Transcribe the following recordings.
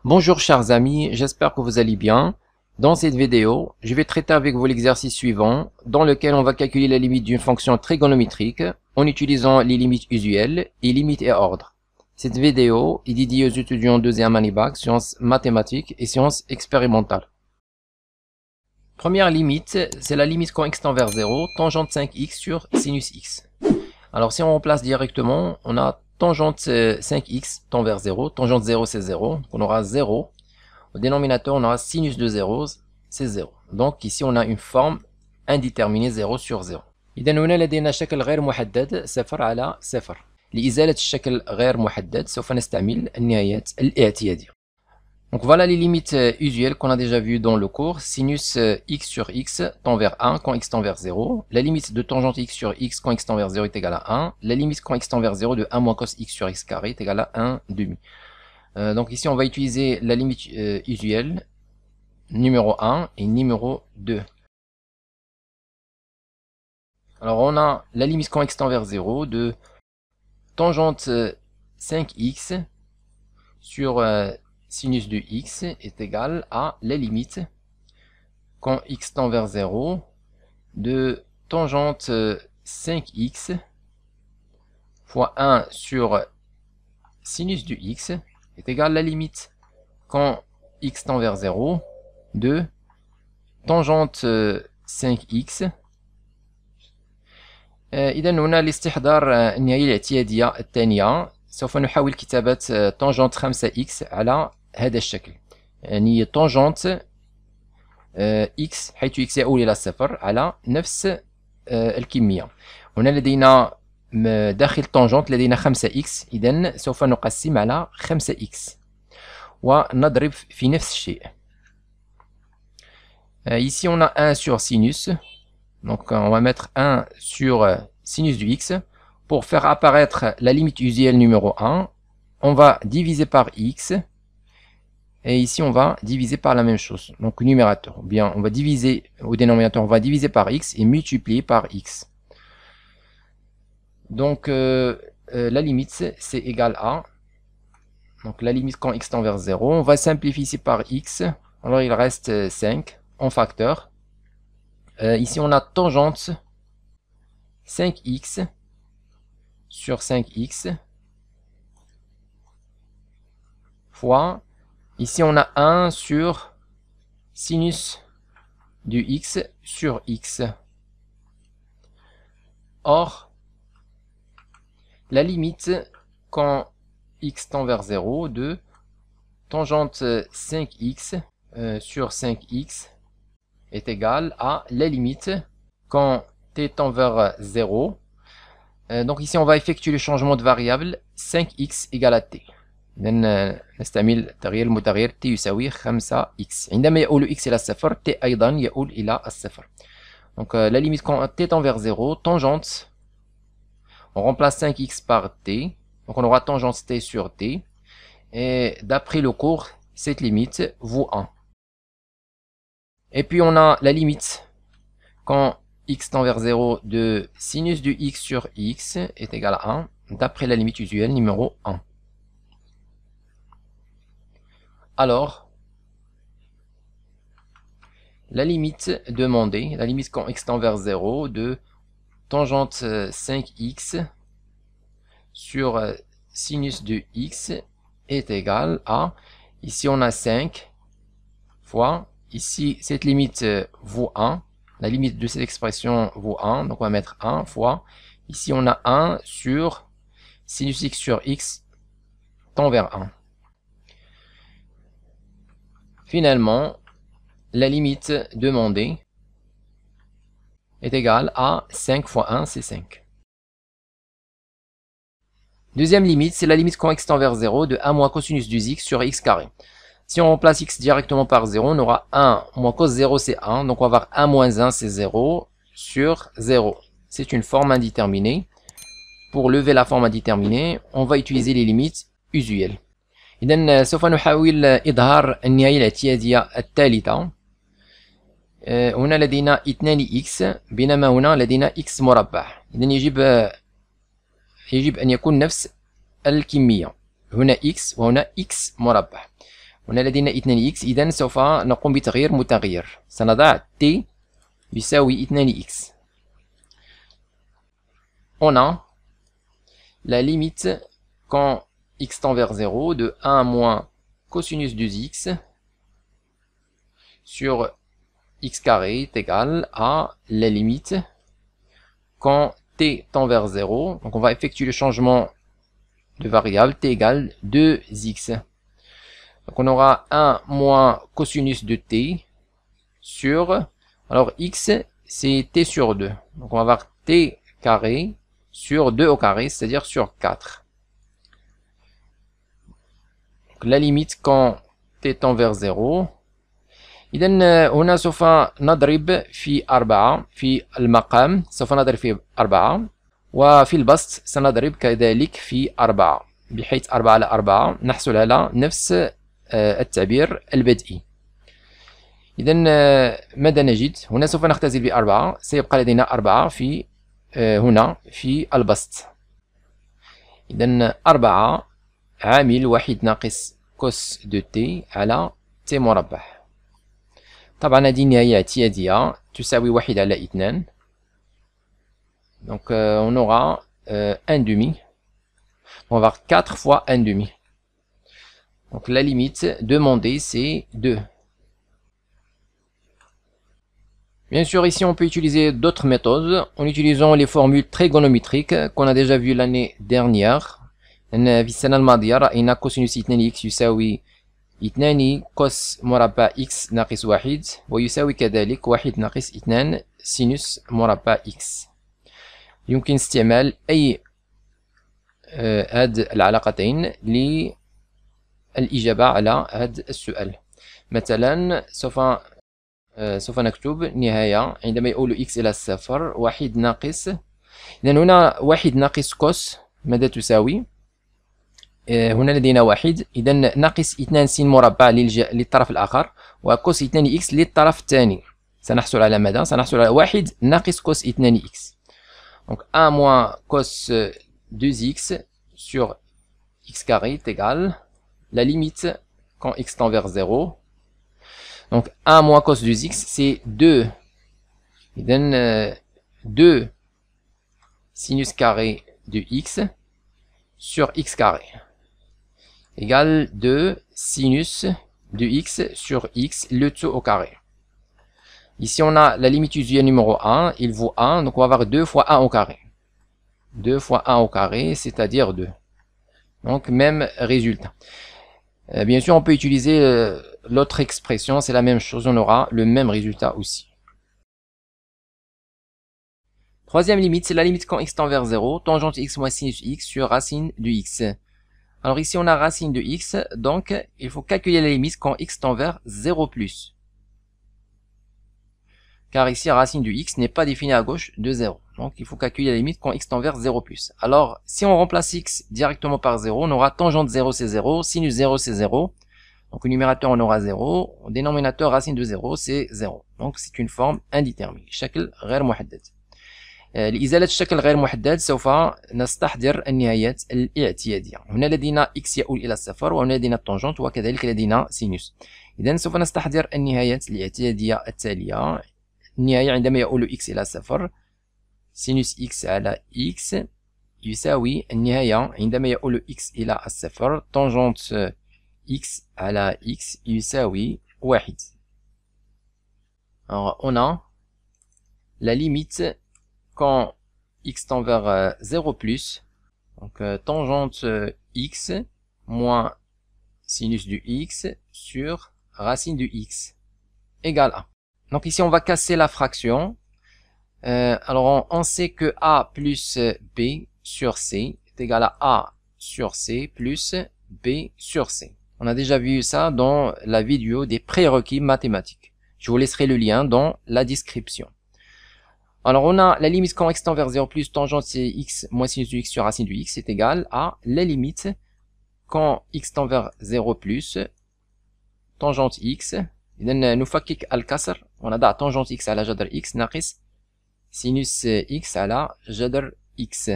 Bonjour chers amis, j'espère que vous allez bien. Dans cette vidéo, je vais traiter avec vous l'exercice suivant, dans lequel on va calculer la limite d'une fonction trigonométrique en utilisant les limites usuelles et limites et ordres. Cette vidéo est dédiée aux étudiants de deuxième année bac, sciences mathématiques et sciences expérimentales. Première limite, c'est la limite quand x tend vers 0, tangente 5x sur sinus x. Alors si on remplace directement, on a tangente 5x tend vers 0, tangente 0 c'est 0, on aura 0. Au dénominateur, on aura sinus de 0, c'est 0. Donc ici on a une forme indéterminée 0 sur 0. إذا هنا لدينا شكل غير محدد 0 على 0. لإزالة الشكل غير محدد سوف نستعمل النهايات الاعتيادية. Donc voilà les limites usuelles qu'on a déjà vues dans le cours. Sinus x sur x tend vers 1 quand x tend vers 0. La limite de tangente x sur x quand x tend vers 0 est égale à 1. La limite quand x tend vers 0 de 1 moins cos x sur x carré est égale à 1 demi. Donc ici on va utiliser la limite usuelle numéro 1 et numéro 2. Alors on a la limite quand x tend vers 0 de tangente 5x sur sinus de x est égal à la limite quand x tend vers 0 de tangente 5x fois 1 sur sinus du x est égal à la limite quand x tend vers 0 de tangente 5x. إذا هنا لاستحضار النهاية الاعتيادية الثانية سوف نحاول كتابة تانجنت 5x على هذا الشكل، يعني تانجنت x حيث x يؤول إلى الصفر على نفس الكمية. هنا لدينا داخل تانجنت لدينا 5x، إذا سوف نقسم على 5x ونضرب في نفس الشيء. Ici on a 1 sur sinus, donc on va mettre 1 sur sinus du x. Pour faire apparaître la limite usuelle numéro 1, on va diviser par x. Et ici, on va diviser par la même chose. Donc, numérateur. Ou bien, on va diviser au dénominateur, on va diviser par x et multiplier par x. Donc, la limite, c'est égal à... Donc, la limite quand x tend vers 0. On va simplifier ici par x. Alors, il reste 5 en facteur. Ici, on a tangente 5x sur 5x fois, ici on a 1 sur sinus du x sur x. Or, la limite quand x tend vers 0 de tangente 5x sur 5x est égale à la limite quand t tend vers 0. Donc ici on va effectuer le changement de variable 5x égale à t. إذن نستعمل تغيير المتغير t يساوي 5x. عندما يؤول x إلى الصفر t أيضا يؤول إلى الصفر. Donc la limite quand t tend vers 0, tangente, on remplace 5x par t, donc on aura tangente t sur t, et d'après le cours, cette limite vaut 1. Et puis on a la limite quand x tend vers 0 de sinus du x sur x est égal à 1, d'après la limite usuelle numéro 1. Alors, la limite demandée, la limite quand x tend vers 0 de tangente 5x sur sinus de x est égal à, ici on a 5 fois, ici cette limite vaut 1, la limite de cette expression vaut 1, donc on va mettre 1 fois, ici on a 1 sur sinus x sur x tend vers 1. Finalement, la limite demandée est égale à 5 fois 1, c'est 5. Deuxième limite, c'est la limite quand x tend vers 0 de 1 moins cosinus du x sur x carré. Si on remplace x directement par 0, on aura 1 moins cos 0, c'est 1. Donc on va avoir 1 moins 1, c'est 0 sur 0. C'est une forme indéterminée. Pour lever la forme indéterminée, on va utiliser les limites usuelles. إذن سوف نحاول إظهار النهاية الاعتيادية الثالثة. هنا لدينا 2x بينما هنا لدينا x مربع. إذن يجب أن يكون نفس الكمية. هنا x وهنا x مربع. هنا لدينا 2x، إذن سوف نقوم بتغيير متغير. سنضع t يساوي 2x. On a la limite quand x tend vers 0 de 1 moins cosinus de x sur x carré est égal à la limite quand t tend vers 0. Donc on va effectuer le changement de variable, t égale 2x. Donc on aura 1 moins cosinus de t sur, alors x c'est t sur 2. Donc on va avoir t carré sur 2 au carré, c'est-à-dire sur 4. Donc la limite quand t tend vers 0. إذن هنا سوف نضرب في 4 في المقام، سوف نضرب في 4 وفي البسط سنضرب كذلك في 4 بحيث 4 على 4 نحصل على نفس التعبير البدئي. إذن ماذا نجد؟ هنا سوف نختزل ب4، سيبقى لدينا 4 في هنا في البسط. إذن 4 عامل 1 ناقص كوس دو تي على تي مربع. طبعا هذه النهاية اعتيادية تساوي 1 على 2. Donc on aura 1 demi. On va avoir 4 fois 1 demi. Donc la limite demandée c'est 2. Bien sûr, ici on peut utiliser d'autres méthodes en utilisant les formules trigonométriques qu'on a déjà vues l'année dernière. في السنة الماضية رأينا كوسينوس 2x يساوي 2 كوس مربع x ناقص 1 ويساوي كذلك 1 ناقص 2 سينوس مربع x. يمكن استعمال أي هاد العلاقتين للإجابة على هذا السؤال. مثلا سوف نكتب نهاية عندما يؤول x إلى الصفر 1 ناقص، إذن هنا 1 ناقص كوس ماذا تساوي؟ هنا لدينا 1، إذن ناقص 2 سين مربع للطرف الآخر وكوس 2 x للطرف الثاني. سنحصل على ماذا؟ سنحصل على 1 ناقص كوس 2 x. Donc 1 moins cos 2x sur x carré est égal la limite quand x tend vers 0. Donc 1 moins cos 2x c'est 2. Il donne 2 sinus carré de x sur x carré égale 2 sinus de x sur x, le tout au carré. Ici, on a la limite usuelle numéro 1, il vaut 1, donc on va avoir 2 fois 1 au carré. 2 fois 1 au carré, c'est-à-dire 2. Donc, même résultat. Bien sûr, on peut utiliser l'autre expression, c'est la même chose, on aura le même résultat aussi. Troisième limite, c'est la limite quand x tend vers 0, tangente x moins sinus x sur racine de x. Alors ici, on a racine de x, donc il faut calculer la limite quand x tend vers 0 plus. Car ici, racine de x n'est pas définie à gauche de 0. Donc, il faut calculer la limite quand x tend vers 0 plus. Alors, si on remplace x directement par 0, on aura tangente 0, c'est 0, sinus 0, c'est 0. Donc, au numérateur, on aura 0. Au dénominateur, racine de 0, c'est 0. Donc, c'est une forme indéterminée. شكل غير محدد. لإزالة الشكل غير محدد سوف نستحضر النهايات الاعتيادية. هنا لدينا x يؤول إلى الصفر، وهنا لدينا التانجنت، وكذلك لدينا سينوس. إذن سوف نستحضر النهايات الاعتيادية التالية. النهاية عندما يؤول x إلى صفر سينوس x على x يساوي النهاية عندما يؤول x إلى الصفر تانجنت x على x يساوي 1. Alors on a la limite quand x tend vers 0 plus, donc tangente x moins sinus du x sur racine du x égale a. Donc ici on va casser la fraction. Alors on sait que a plus b sur c est égal à a sur c plus b sur c. On a déjà vu ça dans la vidéo des prérequis mathématiques. Je vous laisserai le lien dans la description. Alors on a la limite quand x tend vers 0 plus tangente c'est x moins sinus du x sur racine du x est égal à la limite quand x tend vers 0 plus tangente x. إذا نفكك الكسر ونضع تانجنت x على جذر x ناقص سينوس x على جذر x،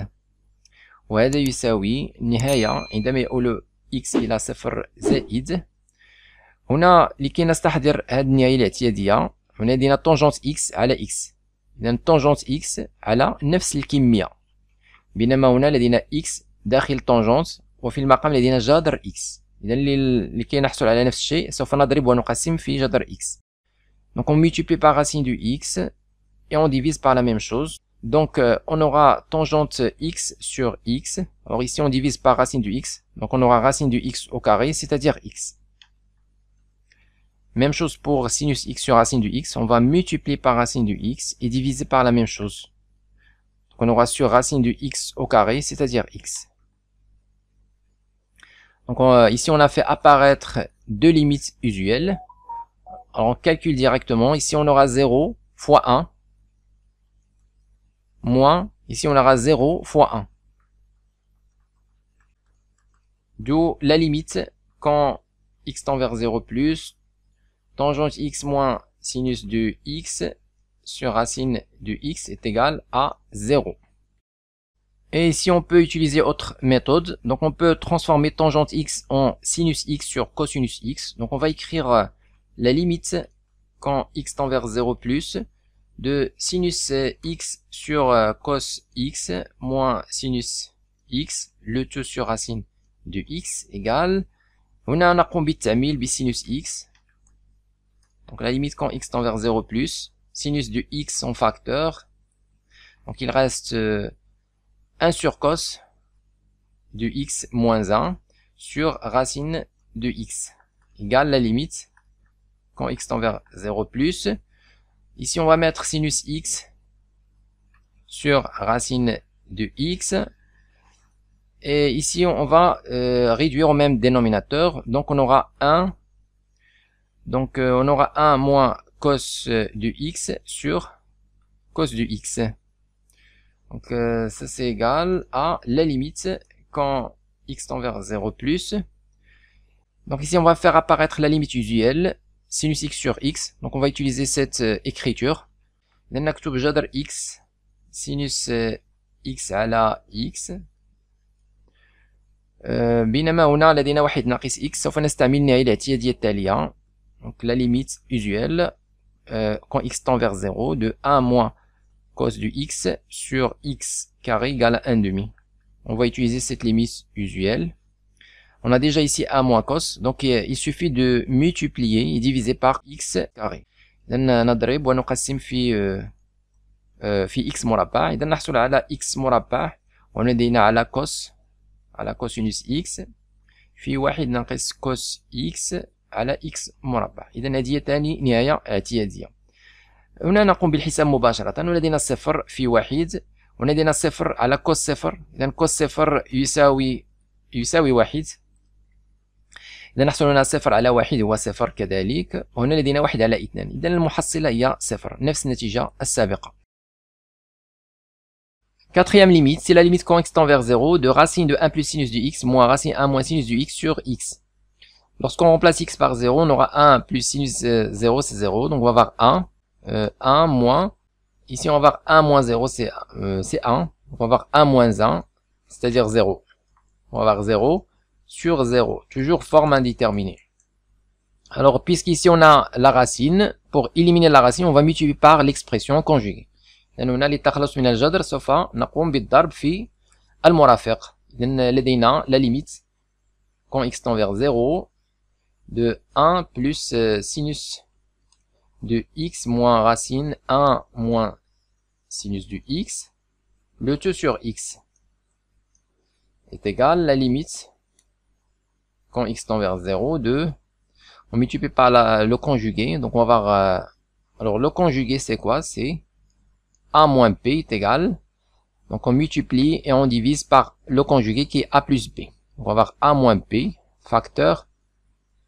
وهذا يساوي النهاية عندما يؤول x إلى صفر زائد هنا لكي نستحضر هذه النهاية الاعتيادية هنا لدينا طونجونت x على x. إذا طونجونت x على نفس الكمية، بينما هنا لدينا x داخل طونجونت وفي المقام لدينا جذر x. إذا لكي نحصل على نفس الشيء سوف نضرب ونقسم في جذر x. Donc on multiplie par racine du x et on divise par la même chose. Donc on aura tangente x sur x. Alors ici on divise par racine du x. Donc on aura racine du x au carré, c'est-à-dire x. Même chose pour sinus x sur racine du x. On va multiplier par racine du x et diviser par la même chose. Donc on aura sur racine du x au carré, c'est-à-dire x. Donc ici on a fait apparaître deux limites usuelles. Alors on calcule directement. Ici on aura 0 fois 1. Moins, ici on aura 0 fois 1. D'où la limite quand x tend vers 0 plus, tangente x moins sinus de x sur racine de x est égal à 0. Et ici on peut utiliser autre méthode. Donc on peut transformer tangente x en sinus x sur cosinus x. Donc on va écrire la limite quand x tend vers 0 plus de sinus x sur cos x moins sinus x le tout sur racine de x égale هنا نقوم بالتعميل بsinus x. Donc la limite quand x tend vers 0 plus sinus de x en facteur. Donc il reste 1 sur cos de x moins 1 sur racine de x égale la limite quand x tend vers 0 plus. Ici, on va mettre sinus x sur racine de x. Et ici, on va réduire au même dénominateur. Donc, on aura 1. Donc, on aura 1 moins cos de x sur cos de x. Donc, ça, c'est égal à la limite quand x tend vers 0 plus. Donc, ici, on va faire apparaître la limite usuelle. Sinus x sur x, donc on va utiliser cette écriture. نكتب جذر x sinus x على x. بينما هنا لدينا واحد ناقص x سوف نستعمل النهاية الاعتيادية التالية. Donc la limite usuelle quand x tend vers 0 de 1 moins cos du x sur x carré égale à 1 demi. On va utiliser cette limite usuelle. On a déjà ici 1 moins cos, donc il suffit de multiplier et diviser par x carré. إذا نضرب ونقسم في x مربع. إذا نحصل على x مربع ولدينا على كوسينوس x في 1 ناقص كوس x على x مربع. إذا هذه ثاني نهاية اعتيادية. هنا نقوم بالحساب مباشرة. ولدينا صفر في 1 ولدينا صفر على كوس صفر. إذا كوس صفر يساوي 1. إذا نحصل هنا 0 على 1 هو 0 كذلك، وهنا لدينا 1 على 2. إذا المحصلة هي 0، نفس النتيجة السابقة. Quatrième limite, c'est la limite quand x tend vers 0 de racine de 1 plus sinus du x moins racine 1 moins sinus du x sur x. Lorsqu'on remplace x par 0, on aura 1 plus sinus 0, c'est 0, donc on va avoir 1 moins, ici on va avoir 1 moins 0, c'est 1, donc on va avoir 1 moins 1, c'est-à-dire 0. On va avoir 0. Sur 0, toujours forme indéterminée. Alors, puisqu'ici on a la racine, pour éliminer la racine, on va multiplier par l'expression conjuguée. لأننا للتخلص من الجذر سوف نقوم بالضرب في المرافق. إذن لدينا la limite quand x tend vers 0 de 1 plus sinus de x moins racine 1 moins sinus du x, le tout sur x est égal à la limite quand x tend vers 0 de, on multiplie par le conjugué, donc on va avoir, alors le conjugué c'est quoi? C'est a moins p est égal, donc on multiplie et on divise par le conjugué qui est a plus b. Donc on va avoir a moins p, facteur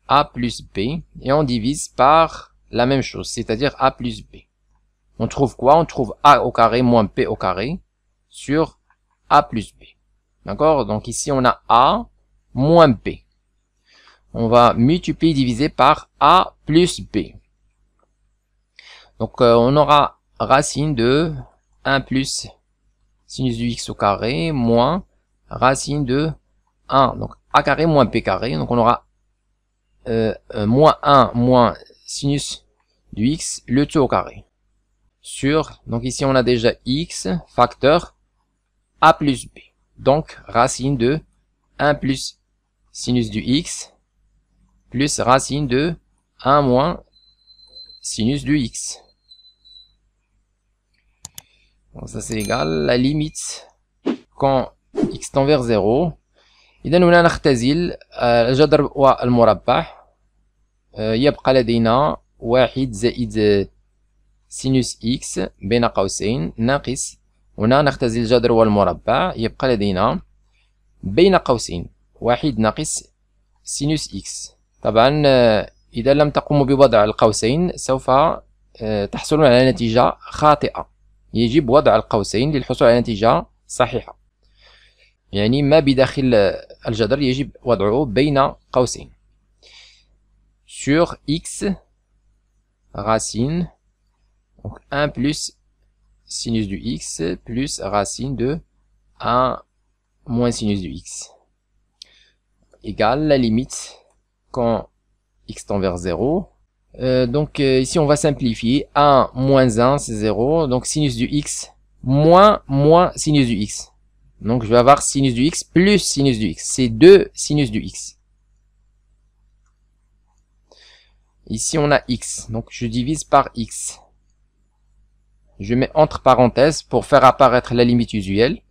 a plus b, et on divise par la même chose, c'est-à-dire a plus b. On trouve quoi? On trouve a au carré moins p au carré sur a plus b. D'accord? Donc ici on a a moins p. On va multiplier et diviser par a plus b. Donc on aura racine de 1 plus sinus du x au carré moins racine de 1. Donc a carré moins p carré. Donc on aura moins 1 moins sinus du x, le tout au carré. Sur, donc ici on a déjà x, facteur a plus b. Donc racine de 1 plus sinus du x, plus racine de 1 moins sinus du x. Donc ça c'est égal, la limite quand x tend vers 0. إذا هنا نختزل الجذر والمربع. يبقى لدينا 1 زائد سينوس إكس بين قوسين ناقص، هنا نختزل الجذر والمربع، يبقى لدينا بين قوسين 1 ناقص سينوس إكس. طبعا إذا لم تقوموا بوضع القوسين سوف تحصلون على نتيجة خاطئة. يجب وضع القوسين للحصول على نتيجة صحيحة، يعني ما بداخل الجذر يجب وضعه بين قوسين. Sur x, racine, donc 1 plus sinus du x plus racine de 1 moins sinus du x égale la limite quand x tend vers 0. Donc ici on va simplifier. 1 moins 1 c'est 0, donc sinus du x moins sinus du x. Donc je vais avoir sinus du x plus sinus du x, c'est 2 sinus du x. Ici on a x, donc je divise par x. Je mets entre parenthèses pour faire apparaître la limite usuelle.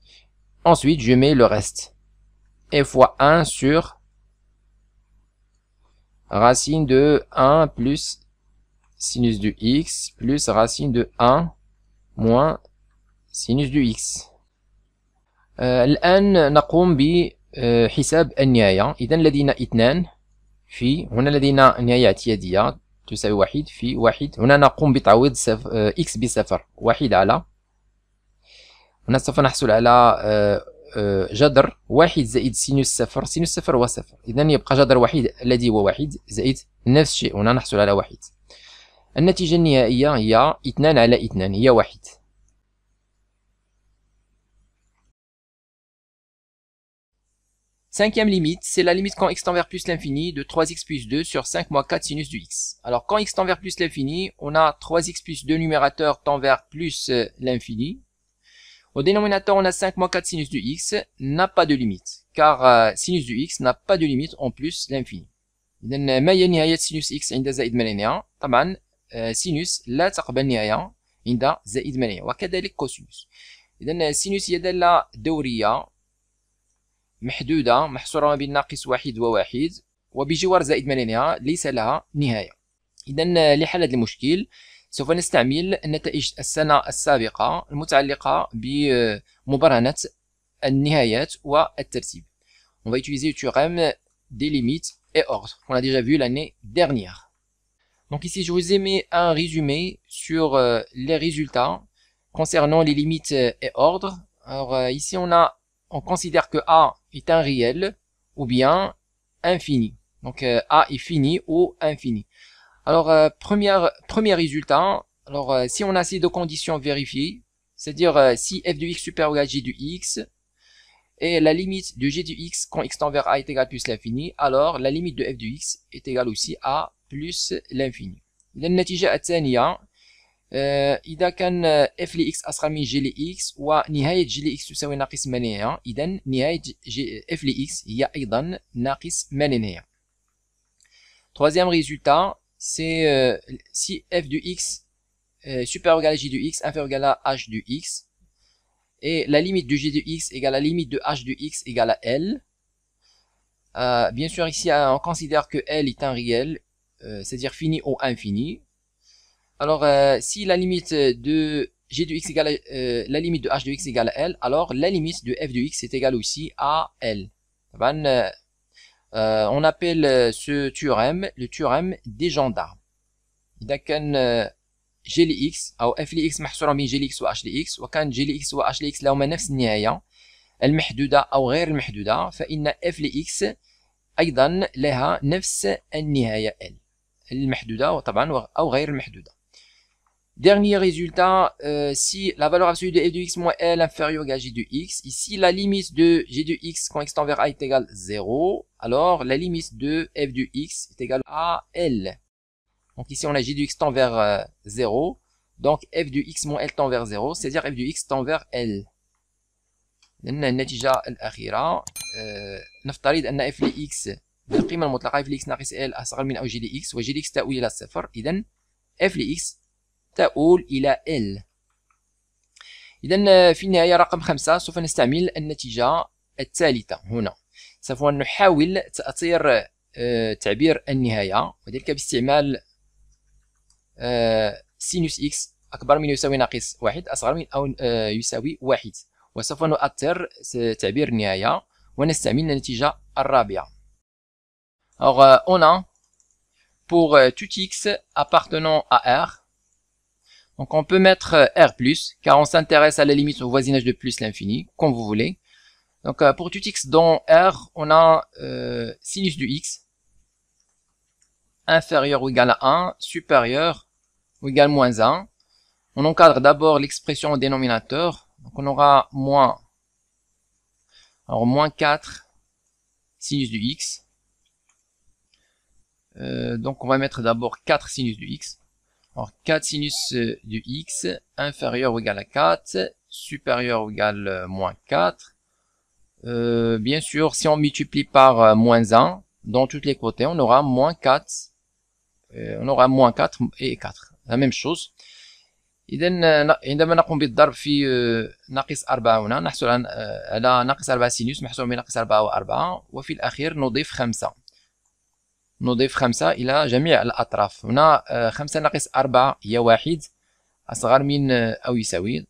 Ensuite je mets le reste. Et fois 1 sur racine de 1 plus sinus du x plus racine de 1 moins sinus du x. الآن نقوم بحساب النهاية. إذا لدينا 2 في، هنا لدينا نهاية اعتيادية تساوي 1 في 1. هنا نقوم بتعويض x بصفر، 1 على، هنا سوف نحصل على جذر 1 زائد سينوس صفر، سينوس صفر هو صفر، إذا يبقى جذر 1 الذي هو 1 زائد نفس الشيء، هنا نحصل على 1. النتيجة النهائية هي 2 على 2 هي 1. Cinquième limite, c'est la limite quand x tend vers plus l'infini de 3x plus 2 sur 5 moins 4 sinus du x. Alors quand x tend vers plus l'infini, on a 3x plus 2 numérateur tend vers plus l'infini. Au dénominateur, on a 5 moins 4 sinus du x, n'a pas de limite, car sinus du x n'a pas de limite en plus l'infini. إذا ما هي نهاية sinus x عند زائد ما لا نهاية؟ طبعا sinus لا تقبل نهاية عند زائد ما لا نهاية، وكذلك كوسينوس. إذا sinus هي دالة دورية محدودة محصورة ما بين ناقص 1 و1 وبجوار زائد ما لا نهاية، ليس لها نهاية. إذا لحل هذا المشكل سوف نستعمل نتائج السنة السابقة المتعلقة بمبرهنة النهايات والترتيب. On va utiliser le théorème des limites et ordres qu'on a déjà vu l'année dernière. Donc ici je vous ai mis un résumé sur les résultats concernant les limites et ordres. Alors ici on considère que A est un réel ou bien infini. Donc A est fini ou infini. Alors premier résultat, alors si on a ces deux conditions vérifiées, c'est-à-dire si f de x supérieur ou égal à g de x et la limite de g de x quand x tend vers a est égal plus l'infini, alors la limite de f de x est égale aussi à plus l'infini. إذا النتيجة الثانية إذا كان f لx أصغر من g لx ونهاية g لx تساوي ناقص ما لا نهاية، إذا نهاية f لx هي أيضا ناقص ما لا نهاية. Troisième résultat, c'est si f de x supérieur ou égal à g de x inférieur ou égal à h de x et la limite de g de x égale à la limite de h de x égale à L. Bien sûr ici on considère que L est un réel, c'est-à-dire fini ou infini. Alors si la limite de g de x égale à la limite de h de x égale à L, alors la limite de f de x est égale aussi à L. On appelle ce théorème le théorème des gendarmes. إذا كان g لx أو f لx محصورة بين g لx و h لx وكان g لx و h لx لهما نفس النهاية المحدودة أو غير المحدودة، فإن f لx أيضا لها نفس النهاية L المحدودة وطبعا أو غير المحدودة. Dernier résultat, si la valeur absolue de f de x moins L inférieure à g de x, ici la limite de g de x quand x tend vers a est égale 0, alors la limite de f de x est égale à L. Donc ici on a g de x tend vers 0, donc f de x moins L tend vers 0, c'est-à-dire f de x tend vers L. لأن النتيجة الأخيرة نفترض أن f لx القيمة المطلقة f لx ناقص L أصغر من أو g لx و g لx تؤول إلى الصفر، إذا f لx تؤول إلى L. إذا في النهاية رقم 5 سوف نستعمل النتيجة الثالثة هنا. سوف نحاول تأثير تعبير النهاية وذلك باستعمال سينوس x أكبر من يساوي ناقص 1 أصغر من أو يساوي 1، وسوف نؤثر تعبير النهاية ونستعمل النتيجة الرابعة. Alors on a pour tout x appartenant à R, donc on peut mettre R+, car on s'intéresse à la limite au voisinage de plus l'infini, comme vous voulez. Donc pour tout x dans R, on a sinus de x inférieur ou égal à 1, supérieur ou égal à moins 1. On encadre d'abord l'expression au dénominateur, donc on aura moins 4 sinus de x. Donc on va mettre d'abord 4 sinus de x. Alors 4 sinus de x inférieur ou égal à 4, supérieur ou égal à moins 4. Bien sûr, si on multiplie par moins 1, dans tous les côtés, on aura moins 4. On aura moins 4 et 4. La même chose. إذا عندما نقوم بالضرب في ناقص 4 هنا نحصل على ناقص 4 سينوس محصول من ناقص 4 و4، وفي الأخير نضيف 5. نضيف 5 إلى جميع الأطراف. هنا 5 ناقص 4 هي 1 أصغر من أو يساوي،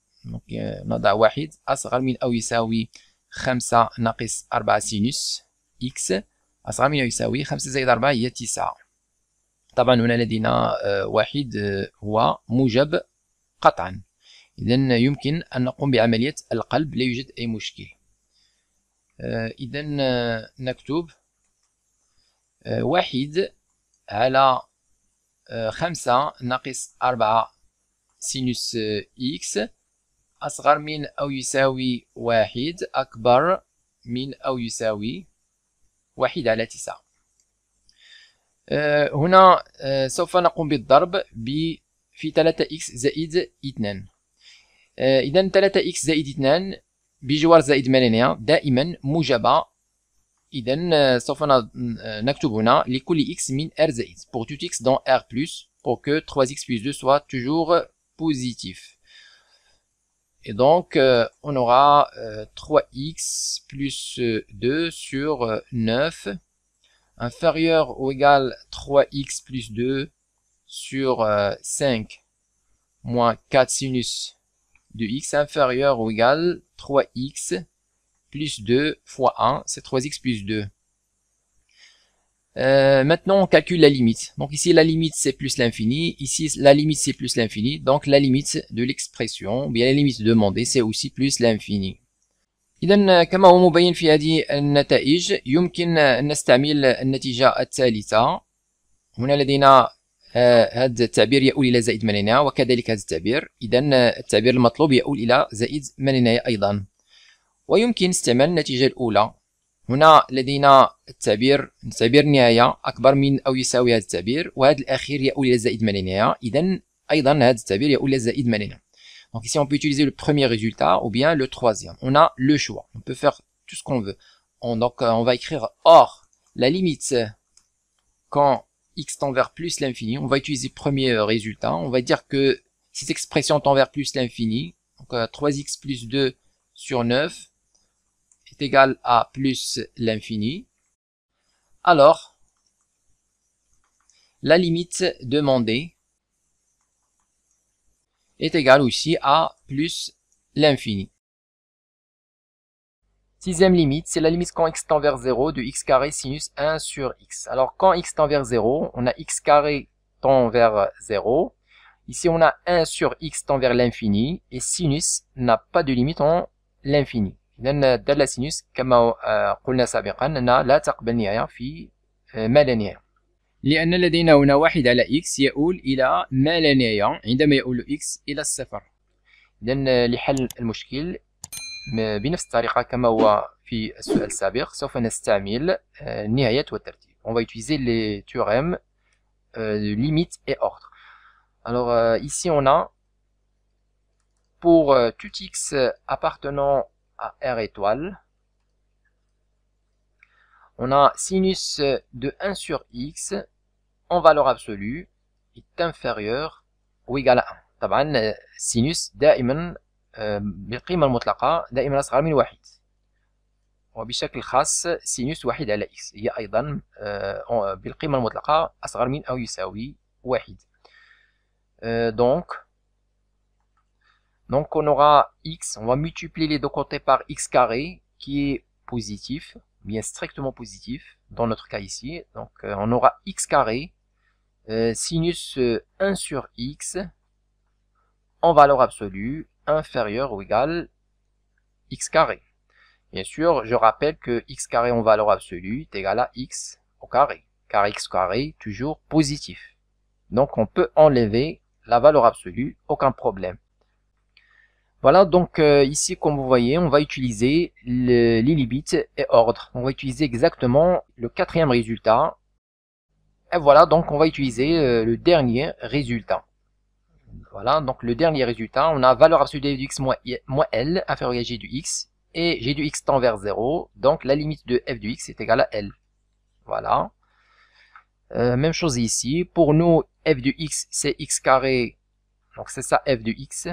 نضع 1 أصغر من أو يساوي 5 ناقص 4 سينوس x أصغر من أو يساوي 5 زائد 4 هي 9. طبعا هنا لدينا 1 هو موجب قطعا، إذن يمكن أن نقوم بعملية القلب، لا يوجد أي مشكل. إذن نكتب 1 على 5 ناقص 4 سينوس x أصغر من أو يساوي 1 أكبر من أو يساوي 1 على 9. هنا سوف نقوم بالضرب في 3x زائد 2. إذا 3x زائد 2 بجوار زائد مالينيا دائما موجبة. إذا سوف نكتب هنا لكل x من R زائد pour tout x dans R+, pour que 3x plus 2 soit toujours positif. Et donc on aura 3x plus 2 sur 9 inférieur ou égal 3x plus 2 sur 5 moins 4 sinus de x inférieur ou égal 3x plus 2 fois 1, c'est 3x plus 2. Maintenant on calcule la limite. Donc ici la limite c'est plus l'infini, ici la limite c'est plus l'infini, donc la limite de l'expression, bien la limite demandée c'est aussi plus l'infini. إذا كما هو مبين في هذه النتائج يمكن أن نستعمل النتيجة الثالثة. هنا لدينا هذا التعبير يؤول إلى زائد ما لا نهاية، وكذلك هذا التعبير. إذا التعبير المطلوب يؤول إلى زائد ما لا نهاية أيضا. ويمكن استعمال النتيجة الأولى. هنا لدينا تعبير النهاية أكبر من أو يساوي هذا التعبير، وهذا الأخير يؤول إلى زائد ما لا نهاية. إذا أيضا هذا التعبير يؤول إلى زائد ما لا نهاية. Donc ici on peut utiliser le premier résultat ou bien le troisième. On a le choix. On peut faire tout ce qu'on veut. Donc on va écrire or la limite quand x tend vers plus l'infini. On va utiliser le premier résultat. On va dire que cette expression tend vers plus l'infini. Donc 3x plus 2 sur 9 est égal à plus l'infini. Alors la limite demandée est égal aussi à plus l'infini. Sixième limite, c'est la limite quand x tend vers 0 de x carré sinus 1 sur x. Alors quand x tend vers 0, on a x carré tend vers 0. Ici on a 1 sur x tend vers l'infini et sinus n'a pas de limite en l'infini. إذن دالة sinus كما قلنا سابقا أنها لا تقبل نهاية في ما لا نهاية. لأن لدينا هنا 1 على x يؤول إلى ما لا نهاية عندما يؤول x إلى الصفر. إذن لحل المشكل بنفس الطريقة كما هو في السؤال السابق سوف نستعمل النهايات والترتيب. On va utiliser les théorèmes de limite et ordre. Alors ici on a pour tout x appartenant à R étoile, on a sinus de 1 sur x en valeur absolue est inférieur ou égal à 1. طبعا sinus دائما بالقيمة المطلقة دائما أصغر من 1 وبشكل خاص sinus 1 على x هي أيضا بالقيمة المطلقة أصغر من أو يساوي 1. Donc on aura x, on va multiplier les deux côtés par x carré qui est positif, bien strictement positif dans notre cas ici. Donc on aura x carré sinus 1 sur x en valeur absolue inférieure ou égale x carré. Bien sûr, je rappelle que x carré en valeur absolue est égal à x au carré, car x carré toujours positif. Donc on peut enlever la valeur absolue, aucun problème. Voilà, donc ici, comme vous voyez, on va utiliser les limites et ordre. On va utiliser exactement le quatrième résultat. Et voilà, donc on va utiliser le dernier résultat. Voilà, donc le dernier résultat, on a valeur absolue de f du x moins L inférieur à g du x. Et g du x tend vers 0. Donc la limite de f du x est égale à L. Voilà. Même chose ici. Pour nous, f du x, c'est x carré. Donc c'est ça, f du x.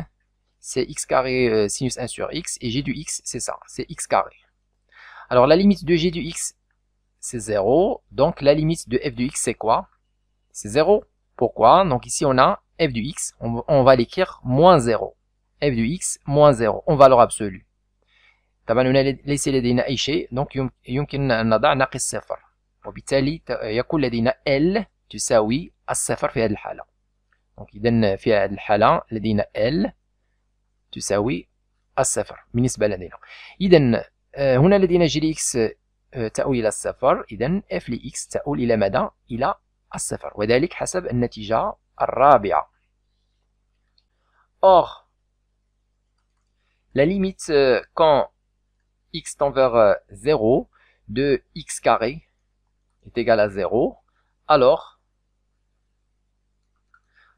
C'est x carré sinus 1 sur x, et g du x, c'est ça, c'est x carré. Alors la limite de g du x, c'est 0, donc la limite de f du x, c'est quoi? C'est 0. Pourquoi? Donc ici on a f du x, on va l'écrire moins 0. f du x moins 0, en valeur absolue. طبعا هنا ليس لدينا أي شيء، donc يمكن أن نضع ناقص صفر، وبالتالي يكون لدينا L تساوي الصفر في هذه الحالة. donc إذا في هذه الحالة لدينا L تساوي الصفر بالنسبة لدينا. إذا هنا لدينا جي دي إكس تؤول إلى الصفر، إذا اف لي إكس تؤول إلى ماذا؟ إلى الصفر، وذلك حسب النتيجة الرابعة. Or, la limite quand x tend vers 0 de x carré est égal à 0, alors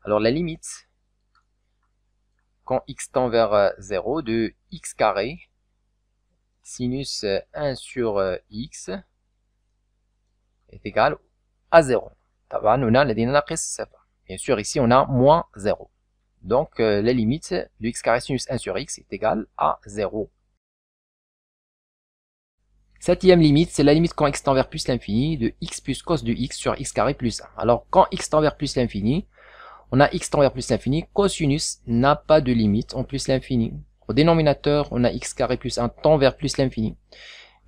la limite quand x tend vers 0 de x carré sinus 1 sur x est égal à 0. Bien sûr, ici on a moins 0. Donc la limite de x carré sinus 1 sur x est égale à 0. Septième limite, c'est la limite quand x tend vers plus l'infini de x plus cos de x sur x carré plus 1. Alors quand x tend vers plus l'infini, on a x tend vers plus l'infini, cosinus n'a pas de limite en plus l'infini. Au dénominateur, on a x carré plus 1 tend vers plus l'infini.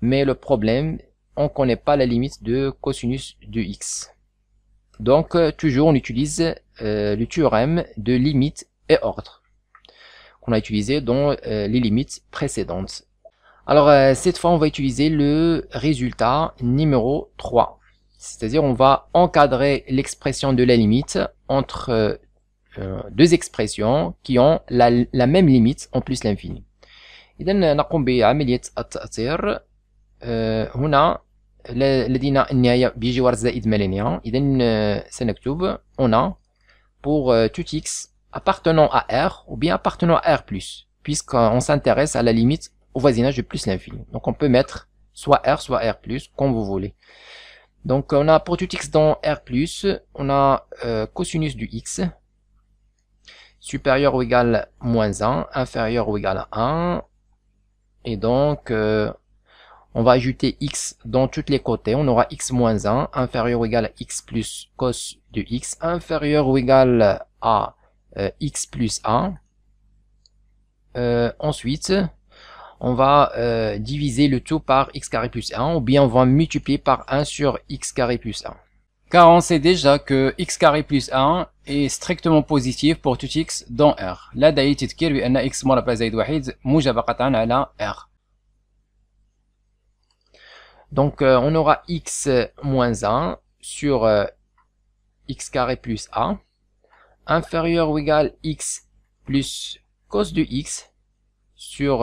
Mais le problème, on ne connaît pas la limite de cosinus de x. Donc, toujours, on utilise le théorème de limite et ordre qu'on a utilisé dans les limites précédentes. Alors, cette fois, on va utiliser le résultat numéro 3. C'est-à-dire, on va encadrer l'expression de la limite entre deux expressions qui ont la même limite en plus l'infini. إذن نقوم بعملية التأطير. هنا لدينا النهاية بجوار الزائد ما لا نهاية. إذن سنكتب on a pour tout x appartenant à R ou bien appartenant à R+, puisqu'on s'intéresse à la limite au voisinage de plus l'infini. Donc on peut mettre soit R soit R+, comme vous voulez. Donc on a pour tout x dans R+, on a cosinus du x supérieur ou égal à moins 1, inférieur ou égal à 1. Et donc on va ajouter x dans tous les côtés. On aura x moins 1, inférieur ou égal à x plus cos de x, inférieur ou égal à x plus 1. Ensuite, on va diviser le tout par x carré plus 1, ou bien on va multiplier par 1 sur x carré plus 1. Car on sait déjà que x carré plus 1 est strictement positif pour tout x dans R. لا داعي تذكير بأن x مربع زائد واحد موجب قطعا على R. Donc on aura x moins 1 sur x carré plus a, inférieur ou égal x plus cos de x sur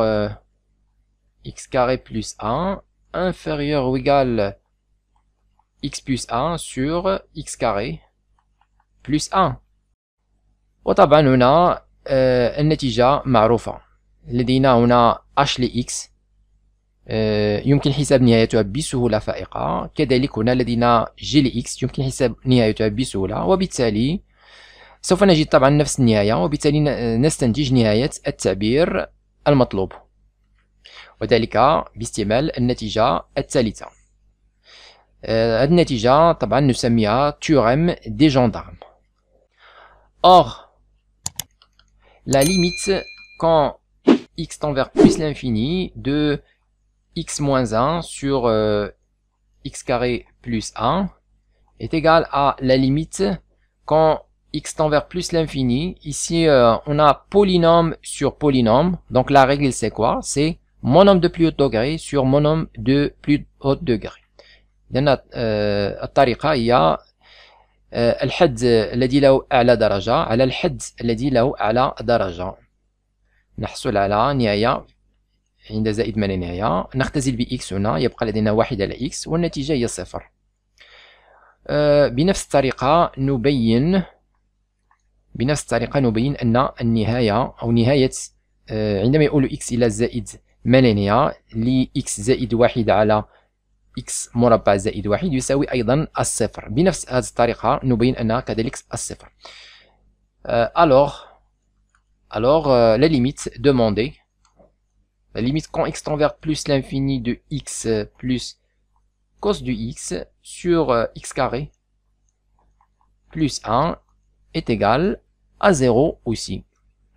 x carré plus 1, inférieur ou égal x plus 1 sur x carré plus 1. وطبعا هنا النتيجة معروفة. لدينا هنا h لx يمكن حساب نهايتها بسهولة فائقة، كذلك هنا لدينا g لx يمكن حساب نهايتها بسهولة، وبالتالي سوف نجد طبعا نفس النهاية، وبالتالي نستنتج نهاية التعبير المطلوب، وذلك باستعمال النتيجة الثالثة. هذه النتيجة طبعا نسميها théorème des gendarmes. Or, la limite quand x tend vers plus l'infini de x moins 1 sur x carré plus 1 est égale à la limite quand x tend vers plus l'infini. Ici, on a polynôme sur polynôme. Donc, la règle, c'est quoi? C'est mon nombre de plus haut degré sur mon nombre de plus haut degré. الطريقة هي الحد الذي له أعلى درجة على الحد الذي له أعلى درجة. نحصل على نهاية عند زائد ما لا نهاية، نختزل بإكس هنا، يبقى لدينا 1 على إكس والنتيجة هي 0. بنفس الطريقة نبين أن النهاية أو نهاية عندما يؤول إكس إلى زائد ما لا نهاية لإكس زائد 1 على إكس مربع زائد 1 يساوي أيضا الصفر. بنفس هذه الطريقة نبين أنها كذلك الصفر. Alors, la limite demandée, la limite quand x tend vers plus l'infini de x plus cos de x sur x carré plus 1 est égale à 0 aussi.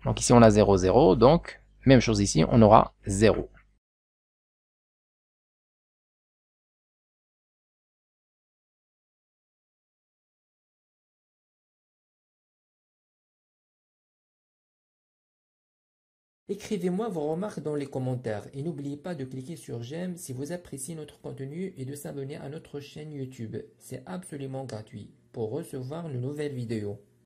Donc ici on a 0, 0, donc même chose ici, on aura 0. Écrivez-moi vos remarques dans les commentaires et n'oubliez pas de cliquer sur j'aime si vous appréciez notre contenu et de s'abonner à notre chaîne YouTube. C'est absolument gratuit pour recevoir de nouvelles vidéos.